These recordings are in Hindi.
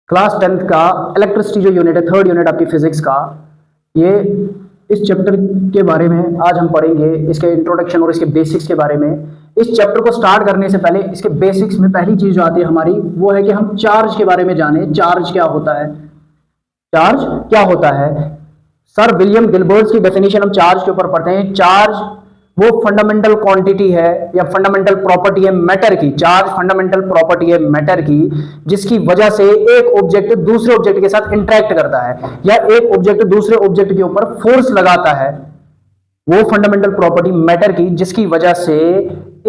क्लास 10th का इलेक्ट्रिसिटी जो यूनिट है, थर्ड यूनिट आपकी फिजिक्स का, ये इस चैप्टर के बारे में आज हम पढ़ेंगे, इसके इंट्रोडक्शन और इसके बेसिक्स के बारे में। इस चैप्टर को स्टार्ट करने से पहले इसके बेसिक्स में पहली चीज जो आती है हमारी, वो है कि हम चार्ज के बारे में जाने। चार्ज क्या होता है? चार्ज क्या होता है? सर विलियम गिलबर्ट की डेफिनेशन हम चार्ज के ऊपर पढ़ते हैं। चार्ज वो फंडामेंटल क्वांटिटी है या फंडामेंटल प्रॉपर्टी है मैटर की। चार्ज फंडामेंटल प्रॉपर्टी है मैटर की, जिसकी वजह से एक ऑब्जेक्ट दूसरे ऑब्जेक्ट के साथ इंटरेक्ट करता है या एक ऑब्जेक्ट दूसरे ऑब्जेक्ट के ऊपर फोर्स लगाता है। वो फंडामेंटल प्रॉपर्टी मैटर की, जिसकी वजह से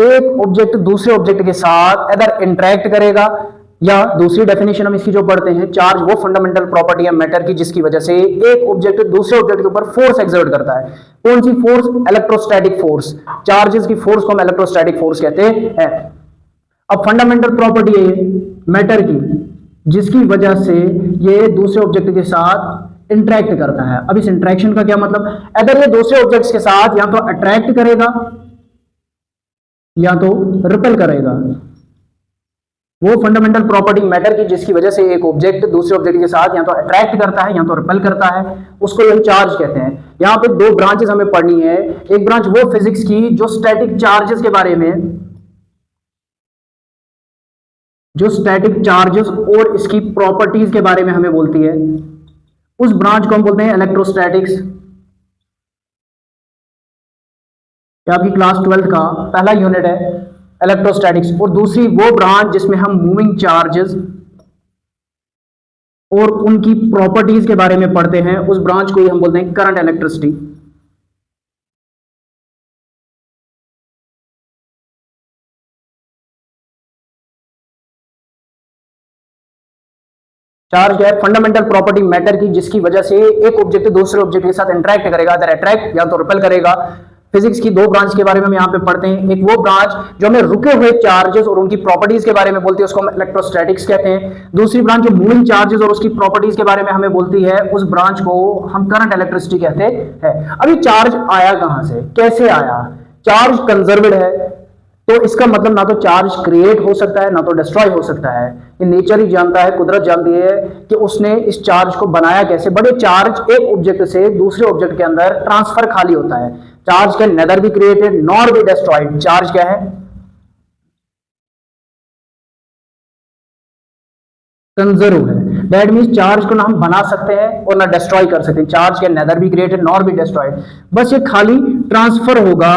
एक ऑब्जेक्ट दूसरे ऑब्जेक्ट के साथ अगर इंटरेक्ट करेगा, या दूसरी डेफिनेशन हम इसकी जो पढ़ते हैं, चार्ज वो फंडामेंटल प्रॉपर्टी है मैटर की जिसकी वजह से एक ऑब्जेक्ट दूसरे ऑब्जेक्ट के ऊपर फोर्स एक्सर्ट करता है। कौन सी फोर्स? Electrostatic force. चार्जेस की फोर्स को हम इलेक्ट्रोस्टैटिक फोर्स कहते हैं। अब फंडामेंटल प्रॉपर्टी है मैटर की, जिसकी वजह से ये दूसरे ऑब्जेक्ट के साथ इंटरेक्ट करता है। अब इस इंटरेक्शन का क्या मतलब? अगर ये दूसरे ऑब्जेक्ट्स के साथ या तो अट्रैक्ट करेगा या तो रिपेल करेगा। वो फंडामेंटल प्रॉपर्टी मैटर की जिसकी वजह से एक ऑब्जेक्ट दूसरे ऑब्जेक्ट के साथ या तो अट्रैक्ट करता है या तो रिपेल करता है, उसको हम चार्ज कहते हैं। यहाँ पे दो ब्रांचेस हमें पढ़नी है। एक ब्रांच वो फिजिक्स की जो स्टैटिक चार्जेस के बारे में, जो स्टैटिक चार्जेस और इसकी प्रॉपर्टीज के बारे में हमें बोलती है, उस ब्रांच को हम बोलते हैं इलेक्ट्रोस्टैटिक्स। आपकी क्लास 12th का पहला यूनिट है इलेक्ट्रोस्टैटिक्स। और दूसरी वो ब्रांच जिसमें हम मूविंग चार्जेस और उनकी प्रॉपर्टीज के बारे में पढ़ते हैं, उस ब्रांच को ही हम बोलते हैं करंट इलेक्ट्रिसिटी। चार्ज क्या है? फंडामेंटल प्रॉपर्टी मैटर की जिसकी वजह से एक ऑब्जेक्ट दूसरे ऑब्जेक्ट के साथ इंटरेक्ट करेगा, अगर अट्रैक्ट या तो रिपेल करेगा। फिजिक्स की दो ब्रांच के बारे में हम यहाँ पे पढ़ते हैं। एक वो ब्रांच जो हमें रुके हुए चार्जेस और उनकी प्रॉपर्टीज के बारे में बोलती है, उसको हम इलेक्ट्रोस्टैटिक्स कहते हैं। दूसरी ब्रांच जो मूविंग चार्जेस और उसकी प्रॉपर्टीज के बारे में हमें बोलती है, उस ब्रांच को हम करंट इलेक्ट्रिसिटी कहते हैं। अभी चार्ज आया कहां से, कैसे आया? चार्ज कंजर्व्ड है, तो इसका मतलब ना तो चार्ज क्रिएट हो सकता है ना तो डिस्ट्रॉय हो सकता है। ये नेचर ही जानता है, कुदरत जानती है कि उसने इस चार्ज को बनाया कैसे। बड़े चार्ज एक ऑब्जेक्ट से दूसरे ऑब्जेक्ट के अंदर ट्रांसफर खाली होता है। Charge can nether be created nor be destroyed. Charge क्या है? कंजर्व है। दैट मींस चार्ज को ना हम बना सकते हैं और ना डिस्ट्रॉय कर सकते हैं। Charge can nether be created nor be destroyed. बस ये खाली ट्रांसफर होगा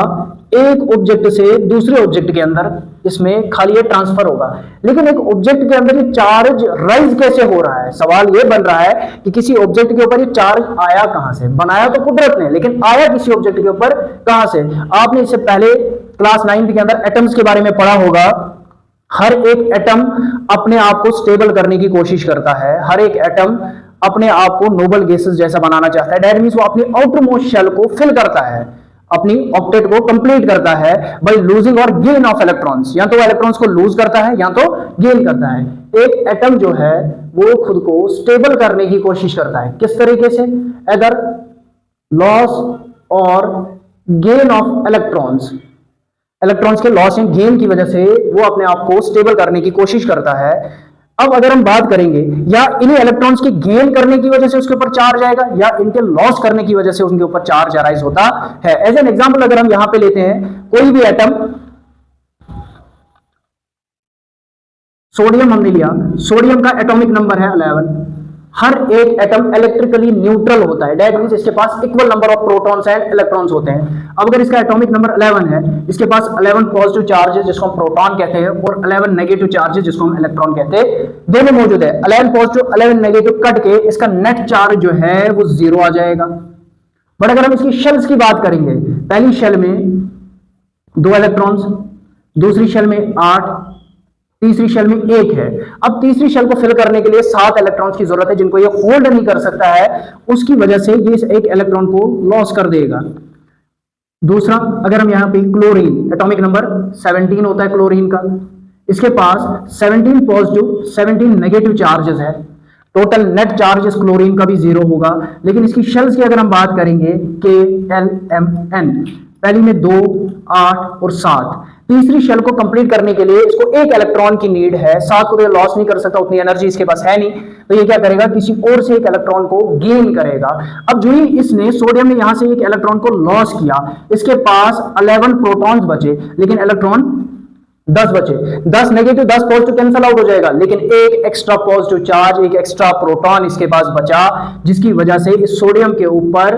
एक ऑब्जेक्ट से दूसरे ऑब्जेक्ट के अंदर, इसमें खाली ये ट्रांसफर होगा। लेकिन एक ऑब्जेक्ट के अंदर ये चार्ज राइज कैसे हो रहा है? सवाल ये बन रहा है कि किसी ऑब्जेक्ट के ऊपर ये चार्ज आया कहां से? बनाया तो कुदरत ने, लेकिन आया किसी ऑब्जेक्ट के ऊपर कहां से? आपने इससे पहले क्लास 9th के अंदर एटम्स के बारे में पढ़ा होगा। हर एक एटम अपने आप को स्टेबल करने की कोशिश करता है। हर एक एटम अपने आप को नोबल गैसेस जैसा बनाना चाहता है। दैट मींस वो अपनी आउटर मोस्ट शेल को फिल करता है, अपनी ऑक्टेट को कंप्लीट करता है बाय लूजिंग और गेन ऑफ इलेक्ट्रॉन्स। या तो वो इलेक्ट्रॉन्स को लूज करता है या तो गेन करता है। एक एटम जो है वो खुद को स्टेबल करने की कोशिश करता है। किस तरीके से? अगर लॉस और गेन ऑफ इलेक्ट्रॉन्स, इलेक्ट्रॉन्स के लॉस एंड गेन की वजह से वो अपने आप को स्टेबल करने की कोशिश करता है। अब अगर हम बात करेंगे, या इन्हीं इलेक्ट्रॉन्स के गेन करने की वजह से उसके ऊपर चार्ज आएगा या इनके लॉस करने की वजह से उनके ऊपर चार्ज अराइज होता है। एज एन एग्जांपल अगर हम यहां पे लेते हैं कोई भी एटम, सोडियम हमने लिया, सोडियम का एटॉमिक नंबर है 11। हर एक एटम इलेक्ट्रिकली न्यूट्रल होता है। दैट मींस इसके पास equal number of protons and electrons होते हैं। अब अगर इसका एटॉमिक नंबर 11 है, इसके पास 11 पॉजिटिव चार्जेस जिसको हम प्रोटॉन कहते हैं और 11 नेगेटिव चार्जेस जिसको हम इलेक्ट्रॉन कहते हैं, दोनों मौजूद है। 11 पॉजिटिव 11 नेगेटिव कट के इसका नेट चार्ज जो है वो 0 आ जाएगा। बट अगर हम इसकी शेल्स की बात करेंगे, पहली शेल में 2 इलेक्ट्रॉन्स, दूसरी शेल में 8, तीसरी शेल में 1 है। अब तीसरी शेल को फिल करने के लिए 7 इलेक्ट्रॉन्स की जरूरत है जिनको ये होल्ड नहीं कर सकता है। उसकी वजह से ये इस एक इलेक्ट्रॉन को लॉस कर देगा। दूसरा, अगर हम यहां पे क्लोरीन, एटॉमिक नंबर 17 होता है क्लोरीन का, इसके पास 17 पॉजिटिव 17 नेगेटिव चार्जेस है। टोटल नेट चार्जेस क्लोरीन का भी 0 होगा। लेकिन इसकी शेल्स की अगर हम बात करेंगे, KLMN, पहली में 2, 8 और 7। तीसरी शेल को कंप्लीट करने के लिए इसको 1 इलेक्ट्रॉन की नीड है। 7 को तो लॉस नहीं कर सकता, उतनी एनर्जी इसके पास है नहीं। तो ये क्या करेगा, किसी और से एक इलेक्ट्रॉन को गेन करेगा। अब जो ही इसने सोडियम ने यहां से एक इलेक्ट्रॉन को लॉस किया, इसके पास 11 प्रोटॉन्स बचे, लेकिन इलेक्ट्रॉन 10 बचे। 10 नेगेटिव 10 पॉजिटिव कैंसिल आउट हो जाएगा, लेकिन एक एक्स्ट्रा पॉजिटिव चार्ज, एक एक्स्ट्रा प्रोटॉन इसके पास बचा, जिसकी वजह से इस सोडियम के ऊपर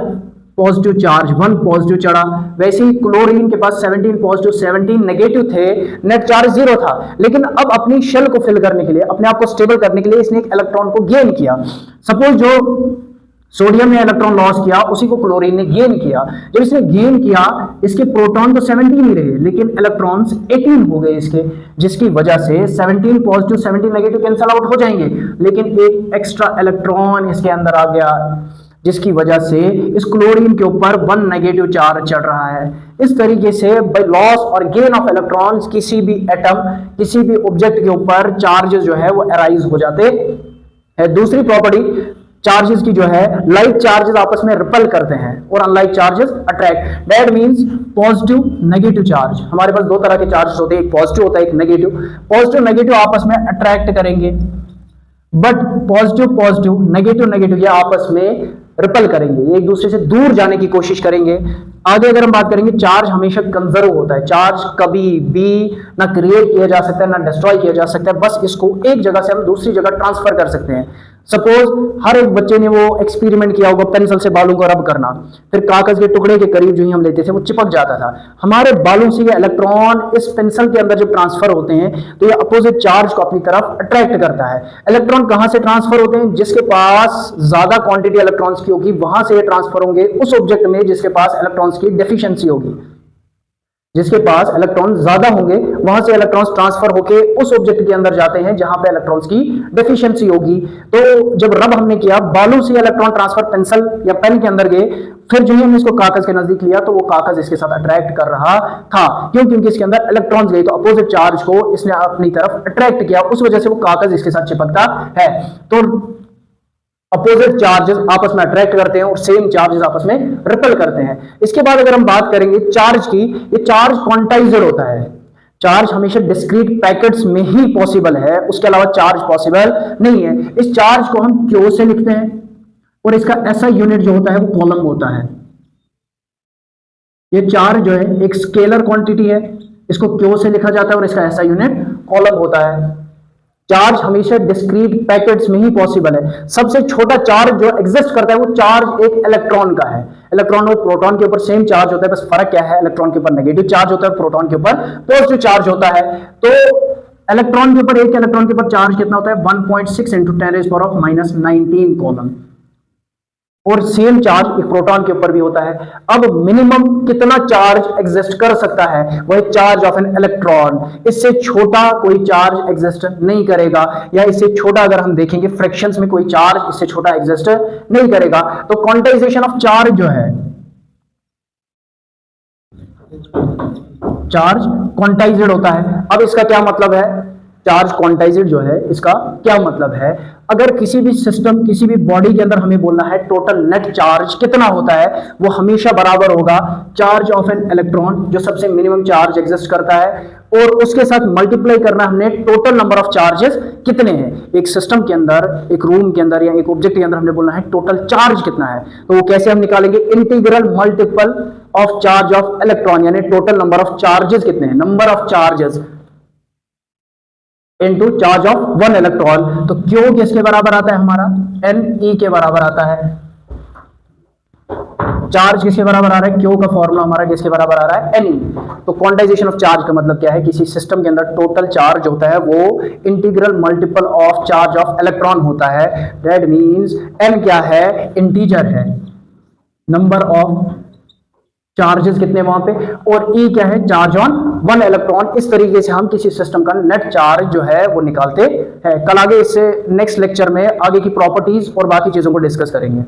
पॉजिटिव चार्ज 1 पॉजिटिव चढ़ा। वैसे ही क्लोरीन के पास 17 पॉजिटिव 17 नेगेटिव थे, नेट चार्ज 0 था, लेकिन अब अपनी शेल को फिल करने के लिए, अपने आप को स्टेबल करने के लिए इसने एक इलेक्ट्रॉन को गेन किया। सपोज जो सोडियम ने इलेक्ट्रॉन लॉस किया, उसी को क्लोरीन ने गेन किया। जब इसने गेन किया, इसके प्रोटॉन तो 17 ही रहे, लेकिन इलेक्ट्रॉन्स 18 हो गए इसके, जिसकी वजह से 17 पॉजिटिव 17 नेगेटिव कैंसिल आउट हो जाएंगे, लेकिन एक एक्स्ट्रा इलेक्ट्रॉन इसके अंदर आ गया, जिसकी वजह से इस क्लोरीन के ऊपर 1 नेगेटिव चार्ज चढ़ रहा है। इस तरीके से बाय लॉस और गेन ऑफ इलेक्ट्रॉन्स किसी भी एटम, किसी भी ऑब्जेक्ट के ऊपर चार्जेस जो है वो अराइज हो जाते हैं। दूसरी प्रॉपर्टी चार्जेस की जो है, लाइक चार्जेस आपस में रिपेल करते हैं और unlike charges attract. That means positive negative charge, हमारे पास दो तरह के चार्जेस होते हैं, एक पॉजिटिव होता है, एक नेगेटिव। पॉजिटिव नेगेटिव आपस में अट्रैक्ट करेंगे, but positive positive negative negative ये आपस में रिपेल करेंगे, ये एक दूसरे से दूर जाने की कोशिश करेंगे। आगे अगर हम बात करेंगे, चार्ज हमेशा कंजर्व होता है, चार्ज कभी भी ना क्रिएट किया जा सकता है ना डिस्ट्रॉय किया जा सकता है, बस इसको एक जगह से हम दूसरी जगह ट्रांसफर कर सकते हैं। सपोज हर एक बच्चे ने वो एक्सपेरिमेंट किया होगा, पेंसिल से बालों को रब करना, फिर कागज के टुकड़े के करीब जो ही हम लेते थे वो चिपक जाता था। हमारे बालों से ये इलेक्ट्रॉन इस पेंसिल के अंदर जब ट्रांसफर होते हैं तो ये अपोजिट चार्ज को अपनी तरफ अट्रैक्ट करता है। इलेक्ट्रॉन कहां से ट्रांसफर होते हैं, जिसके पास ज्यादा क्वांटिटी इलेक्ट्रॉन्स की होगी वहां से ये ट्रांसफर होंगे उस ऑब्जेक्ट में जिसके पास इलेक्ट्रॉन्स की डेफिशिएंसी होगी। जिसके पास इलेक्ट्रॉन ज्यादा होंगे वहां से इलेक्ट्रॉन्स ट्रांसफर होके उस ऑब्जेक्ट के अंदर जाते हैं जहां पे इलेक्ट्रॉन्स की डेफिशिएंसी होगी। तो जब रब हमने किया, बालों से इलेक्ट्रॉन ट्रांसफर पेंसिल या पेन के अंदर गए, फिर जो ही हमने इसको कागज के नजदीक लिया तो वो कागज इसके साथ अट्रैक्ट कर रहा था। क्यों? क्योंकि इसके अंदर इलेक्ट्रॉन्स गए तो अपोजिट चार्ज को इसने अपनी तरफ अट्रैक्ट किया, उस वजह से वो कागज इसके साथ चिपकता है। तो अपोजिट चार्जेस आपस में अट्रैक्ट करते हैं और सेम चार्जेस आपस में रिपेल करते हैं। इसके बाद अगर हम बात करेंगे चार्ज की, ये चार्ज क्वांटाइज्ड होता है। चार्ज हमेशा डिस्क्रीट पैकेट्स में ही पॉसिबल है, उसके अलावा चार्ज पॉसिबल नहीं है। इस चार्ज को हम क्यू से लिखते हैं और इसका ऐसा यूनिट जो होता है वो कॉलम होता है। ये चार्ज जो है एक स्केलर क्वांटिटी है, इसको क्यू से लिखा जाता है और इसका ऐसा यूनिट कॉलम होता है। चार्ज हमेशा डिस्क्रीट पैकेट्स में ही पॉसिबल है। सबसे छोटा चार्ज जो एग्जिस्ट करता है वो चार्ज एक इलेक्ट्रॉन का है। इलेक्ट्रॉन और प्रोटॉन के ऊपर सेम चार्ज होता है, बस फर्क क्या है, इलेक्ट्रॉन के ऊपर नेगेटिव चार्ज होता है, प्रोटॉन के ऊपर पॉजिटिव चार्ज होता है। तो इलेक्ट्रॉन के ऊपर, एक इलेक्ट्रॉन के ऊपर चार्ज कितना होता है, 1.6 × 10⁻⁻19 कॉलम, और सेम चार्ज एक प्रोटॉन के ऊपर भी होता है। अब मिनिमम कितना चार्ज एग्जिस्ट कर सकता है, वह चार्ज ऑफ एन इलेक्ट्रॉन। इससे छोटा कोई चार्ज एग्जिस्ट नहीं करेगा, या इससे छोटा अगर हम देखेंगे फ्रैक्शंस में कोई चार्ज इससे छोटा एग्जिस्ट नहीं करेगा। तो क्वांटाइजेशन ऑफ चार्ज जो है, चार्ज क्वांटाइज्ड होता है। अब इसका क्या मतलब है, चार्ज क्वांटाइज्ड जो है इसका क्या मतलब है, अगर किसी भी सिस्टम, किसी भी बॉडी के अंदर हमें बोलना है टोटल नेट चार्ज कितना होता है, वो हमेशा बराबर होगा चार्ज ऑफ एन इलेक्ट्रॉन, जो सबसे मिनिमम चार्ज एग्जिस्ट करता है, और उसके साथ मल्टीप्लाई करना हमने टोटल नंबर ऑफ चार्जेस कितने हैं। एक सिस्टम के अंदर, एक रूम के अंदर या एक ऑब्जेक्ट के अंदर हमने बोलना है टोटल चार्ज कितना है, तो वो कैसे हम निकालेंगे, integral multiple of charge of electron, यानी टोटल नंबर ऑफ चार्जेस कितने हैं, number of charges into charge of one electron. तो क्यू किसके बराबर आता है हमारा, Ne के बराबर आता है। चार्ज किसके बराबर आ रहा है, क्यू का फॉर्मूला हमारा किसके बराबर आ रहा है, Ne। तो क्वांटाइजेशन ऑफ चार्ज का मतलब क्या है, किसी सिस्टम के अंदर टोटल चार्ज होता है वो integral multiple of charge of electron होता है। दैट मींस N क्या है, इंटीजर है, नंबर ऑफ चार्जेस कितने वहां पे, और E क्या है, चार्ज ऑन वन इलेक्ट्रॉन। इस तरीके से हम किसी सिस्टम का नेट चार्ज जो है वो निकालते हैं। कल आगे इससे नेक्स्ट लेक्चर में आगे की प्रॉपर्टीज और बाकी चीजों को डिस्कस करेंगे।